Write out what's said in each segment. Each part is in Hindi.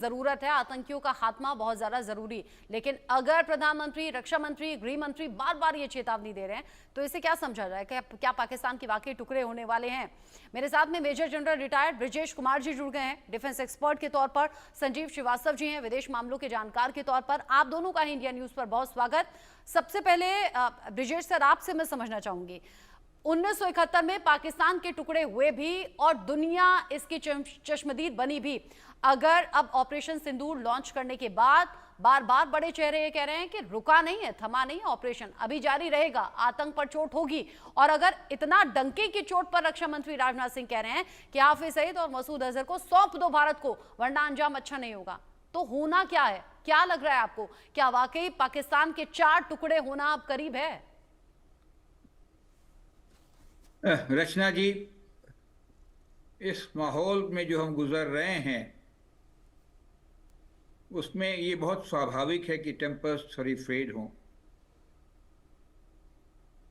जरूरत है, आतंकियों का खात्मा बहुत ज्यादा जरूरी। लेकिन अगर प्रधानमंत्री, रक्षा मंत्री, गृह मंत्री बार बार ये चेतावनी दे रहे हैं तो इसे क्या समझा जाए? क्या पाकिस्तान के वाकई टुकड़े होने वाले हैं? मेरे साथ में major general retired Brajesh Kumar ji जुड़ गए हैं, डिफेंस एक्सपर्ट के तौर पर। संजीव श्रीवास्तव जी हैं, विदेश मामलों के जानकार के तौर पर। आप दोनों का ही इंडिया न्यूज पर बहुत स्वागत। सबसे पहले ब्रजेश सर, आपसे मैं समझना चाहूंगी, 1971 में पाकिस्तान के टुकड़े हुए भी और दुनिया इसकी चश्मदीद बनी भी, अगर अब ऑपरेशन सिंदूर लॉन्च करने के बाद बार बार बड़े चेहरे ये कह रहे हैं कि रुका नहीं है, थमा नहीं है, ऑपरेशन अभी जारी रहेगा, आतंक पर चोट होगी। और अगर इतना डंके की चोट पर रक्षा मंत्री राजनाथ सिंह कह रहे हैं कि हाफिज सईद और मसूद अजहर को सौंप दो भारत को, वरना अंजाम अच्छा नहीं होगा, तो होना क्या है? क्या लग रहा है आपको? क्या वाकई पाकिस्तान के 4 टुकड़े होना अब करीब है? रचना जी, इस माहौल में जो हम गुजर रहे हैं उसमें ये बहुत स्वाभाविक है कि टेम्पर्स थोड़ी फेड हों,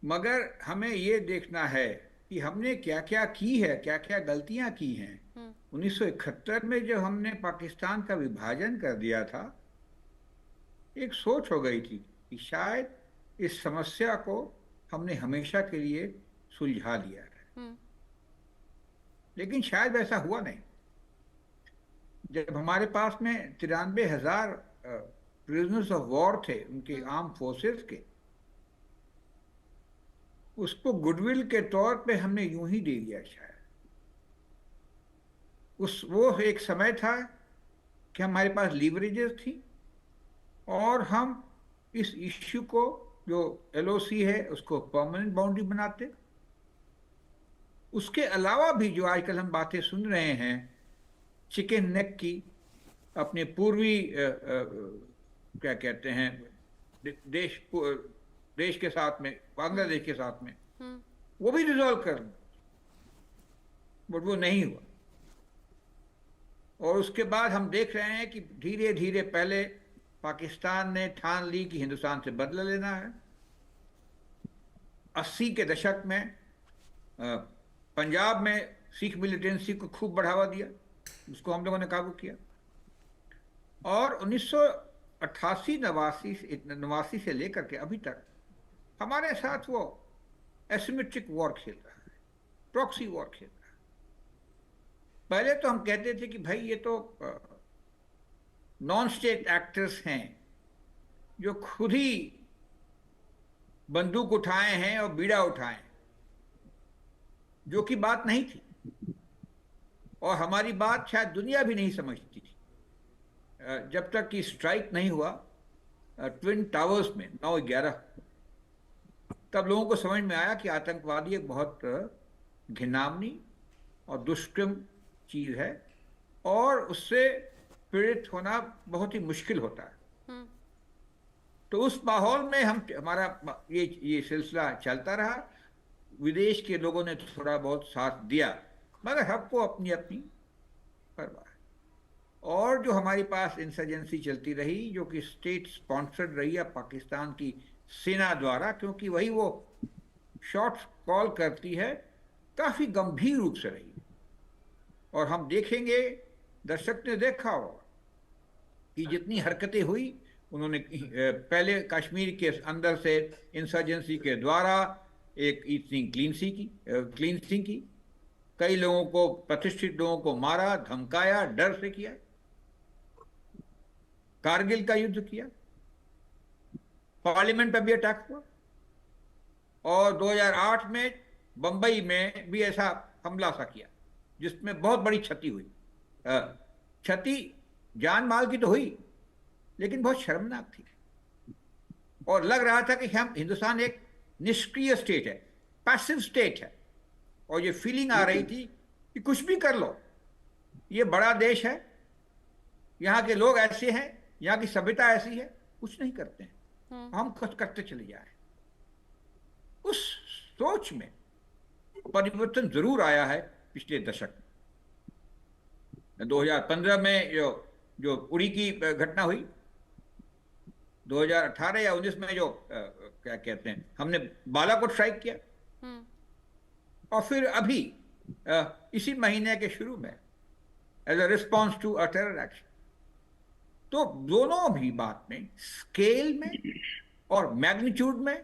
मगर हमें ये देखना है कि हमने क्या क्या की है, क्या क्या गलतियां की हैं। 1971 में जब हमने पाकिस्तान का विभाजन कर दिया था, एक सोच हो गई थी कि शायद इस समस्या को हमने हमेशा के लिए सुलझा लिया है, लेकिन शायद वैसा हुआ नहीं। जब हमारे पास में 93,000 प्रिजनर्स ऑफ वॉर थे, उनके आर्म फोर्सेस के, उसको गुडविल के तौर पे हमने यूं ही दे दिया। शायद वो एक समय था कि हमारे पास लीवरेजेस थी और हम इस इश्यू को, जो एलओसी है, उसको परमानेंट बाउंड्री बनाते। उसके अलावा भी जो आजकल हम बातें सुन रहे हैं चिकन नेक की, अपने पूर्वी क्या कहते हैं, देश के साथ में, बांग्लादेश के साथ में, वो भी रिजॉल्व कर, बट वो नहीं हुआ। और उसके बाद हम देख रहे हैं कि धीरे धीरे पहले पाकिस्तान ने ठान ली कि हिंदुस्तान से बदला लेना है। 80 के दशक में पंजाब में सिख मिलिटेंसी को खूब बढ़ावा दिया, उसको हम लोगों ने काबू किया। और 1988-89 से लेकर के अभी तक हमारे साथ वो एसिमेट्रिक वॉर खेल रहा है, प्रॉक्सी वॉर खेल रहा है। पहले तो हम कहते थे कि भाई ये तो नॉन स्टेट एक्टर्स हैं जो खुद ही बंदूक उठाए हैं और बीड़ा उठाए हैं, जो कि बात नहीं थी, और हमारी बात शायद दुनिया भी नहीं समझती थी जब तक कि स्ट्राइक नहीं हुआ ट्विन टावर्स में 9/11। तब लोगों को समझ में आया कि आतंकवादी एक बहुत घिनौनी और दुष्कृम चीज है और उससे पीड़ित होना बहुत ही मुश्किल होता है। तो उस माहौल में हमारा ये सिलसिला चलता रहा। विदेश के लोगों ने थोड़ा बहुत साथ दिया, मगर सबको अपनी अपनी परवाह है। और जो हमारी पास इंसर्जेंसी चलती रही, जो कि स्टेट स्पॉन्सर्ड रही है पाकिस्तान की सेना द्वारा, क्योंकि वही वो शॉट्स कॉल करती है, काफी गंभीर रूप से रही। और हम देखेंगे, दर्शक ने देखा होगा कि जितनी हरकतें हुई, उन्होंने पहले कश्मीर के अंदर से इंसर्जेंसी के द्वारा एक इतनी क्लींसिंग की, कई लोगों को, प्रतिष्ठित लोगों को मारा, धमकाया, डर से किया, कारगिल का युद्ध किया, पार्लियामेंट पर भी अटैक हुआ, और 2008 में बंबई में भी ऐसा हमला सा किया जिसमें बहुत बड़ी क्षति हुई। क्षति जान माल की तो हुई, लेकिन बहुत शर्मनाक थी। और लग रहा था कि हम, हिंदुस्तान एक निष्क्रिय स्टेट है, पैसिव स्टेट है, और ये फीलिंग आ रही थी कि कुछ भी कर लो, ये बड़ा देश है, यहाँ के लोग ऐसे हैं, यहाँ की सभ्यता ऐसी है, कुछ नहीं करते हैं, हम कुछ करते चले जा रहे हैं। उस सोच में परिवर्तन जरूर आया है पिछले दशक में। 2015 में जो उड़ी की घटना हुई, 2018 या 19 में जो क्या कहते हैं, हमने बालाकोट स्ट्राइक किया, और फिर अभी इसी महीने के शुरू में as a response to a terror action तो दोनों भी बात में, स्केल में और मैग्नीट्यूड में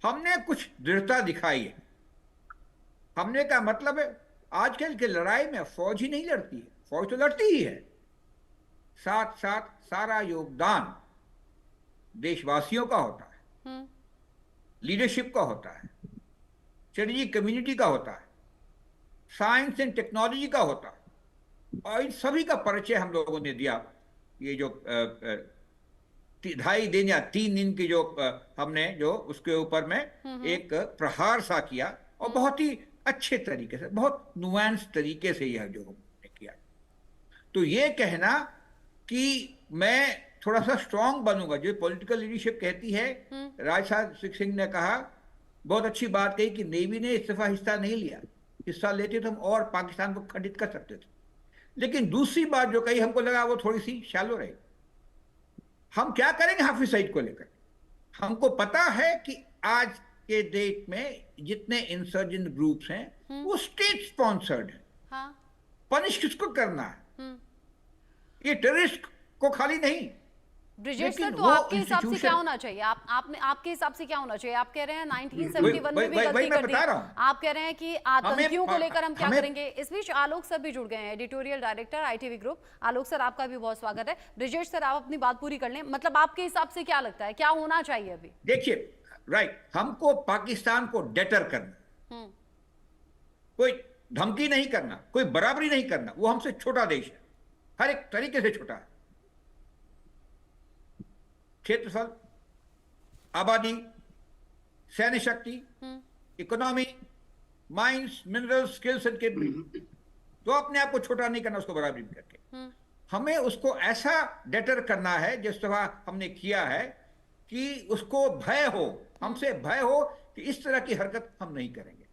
हमने कुछ दृढ़ता दिखाई है। हमने का मतलब है, आजकल की लड़ाई में फौज ही नहीं लड़ती है, फौज तो लड़ती ही है, साथ साथ सारा योगदान देशवासियों का होता है, लीडरशिप का होता है, स्ट्रेटेजिक कम्युनिटी का होता है, साइंस एंड टेक्नोलॉजी का होता है। और इन सभी का परिचय हम लोगों ने दिया। ये जो 2.5 दिन या 3 दिन की जो हमने जो उसके ऊपर में एक प्रहार सा किया, और बहुत ही अच्छे तरीके से, बहुत नुआंस तरीके से यह जो हमने किया। तो ये कहना कि मैं थोड़ा सा स्ट्रांग बनूंगा, जो पॉलिटिकल लीडरशिप कहती है, राजसाद सिंह ने कहा, बहुत अच्छी बात कही कि नेवी ने इस दफा हिस्सा नहीं लिया, हिस्सा लेते तो हम और पाकिस्तान को खंडित कर सकते थे। लेकिन दूसरी बात जो कही, हमको लगा वो थोड़ी सी शैलो रही। हम क्या करेंगे हाफिज सईद को लेकर? हमको पता है कि आज के डेट में जितने इंसर्जेंट ग्रुप्स हैं वो स्टेट स्पॉन्सर्ड है। हाँ। पनिश किसको करना है? ये टेररिस्ट को खाली नहीं। ब्रिजेश सर, तो आपके हिसाब से क्या होना चाहिए? आपके हिसाब से क्या होना चाहिए? आप कह रहे हैं 1971 में भी गलती कर दी, आप कह रहे हैं कि आतंकियों को लेकर हम क्या करेंगे? इस बीच आलोक सर भी जुड़ गए हैं, एडिटोरियल डायरेक्टर ITV ग्रुप। आलोक सर, आपका भी बहुत स्वागत है। ब्रिजेश सर, आप अपनी बात पूरी कर लें। मतलब आपके हिसाब से क्या लगता है, क्या होना चाहिए अभी? देखिए, राइट, हमको पाकिस्तान को डेटर करना, कोई धमकी नहीं करना, कोई बराबरी नहीं करना। वो हमसे छोटा देश है, हर एक तरीके से छोटा है। क्षेत्रफल, आबादी, सैन्य शक्ति, economy, mines, minerals, skills and capability. तो अपने आप को छोटा नहीं करना, उसको बराबरी करके हमें उसको ऐसा डेटर करना है, जिस तरह हमने किया है, कि उसको भय हो, हमसे भय हो कि इस तरह की हरकत हम नहीं करेंगे।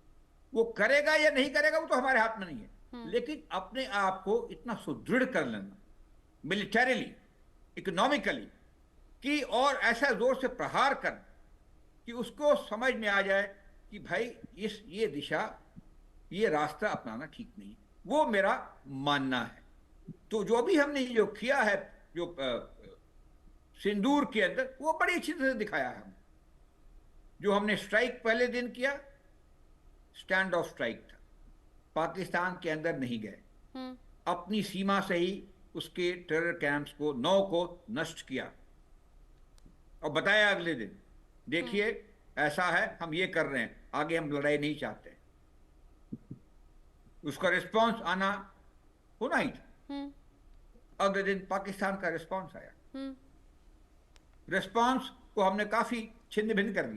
वो करेगा या नहीं करेगा वो तो हमारे हाथ में नहीं है, लेकिन अपने आप को इतना सुदृढ़ कर लेना, मिलिटरीली, इकोनॉमिकली, कि और ऐसा जोर से प्रहार कर कि उसको समझ में आ जाए कि भाई ये दिशा, ये रास्ता अपनाना ठीक नहीं। वो मेरा मानना है। तो जो भी हमने जो किया है, जो सिंदूर के अंदर, वो बड़ी अच्छी तरह से दिखाया है। जो हमने स्ट्राइक पहले दिन किया, स्टैंड ऑफ स्ट्राइक था, पाकिस्तान के अंदर नहीं गए, अपनी सीमा से ही उसके टेरर कैंप्स को 9 को नष्ट किया और बताया अगले दिन, देखिए ऐसा है, हम ये कर रहे हैं, आगे हम लड़ाई नहीं चाहते। उसका रिस्पांस आना होना ही था। अगले दिन पाकिस्तान का रिस्पांस आया। रिस्पांस को हमने काफी छिन्न भिन्न कर दिया।